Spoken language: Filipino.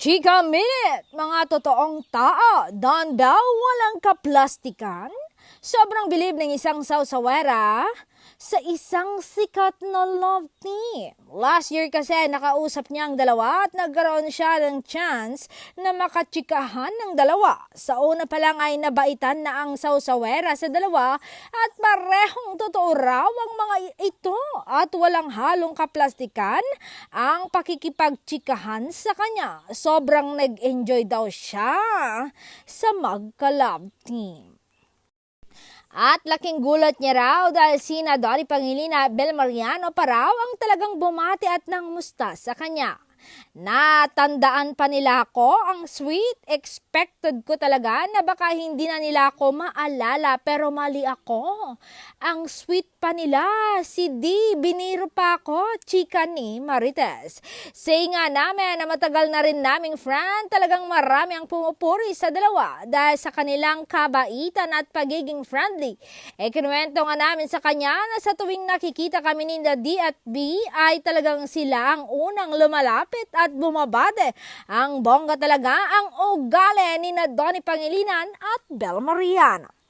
Chika Minute, mga totoong tao, Don daw walang kaplastikan? Sobrang bilib ng isang sawsawera sa isang sikat na love team. Last year kasi nakausap niya ang dalawa at nagkaroon siya ng chance na makachikahan ng dalawa. Sa una pa lang ay nabaitan na ang sawsawera sa dalawa at parehong totoo raw ang mga ito at walang halong kaplastikan ang pakikipagchikahan sa kanya. Sobrang nag-enjoy daw siya sa magka-love team. At laking gulat niya raw dahil sina Donnie Pangilinan at Bel Mariano pa raw ang talagang bumati at nangmusta sa kanya. Natandaan pa nila ako ang sweet, expected ko talaga na baka hindi na nila ako maalala pero mali ako. Ang sweet pa nila, si D, biniro pa ako, chika ni Marites. Say nga namin na matagal na rin naming friend, talagang marami ang pumupuri sa dalawa dahil sa kanilang kabaitan at pagiging friendly. Kinuwento nga namin sa kanya na sa tuwing nakikita kami ni D at B ay talagang sila ang unang lumalapit at bumabade. Ang bongga talaga ang ugali ni Donnie Pangilinan at Bel Mariano.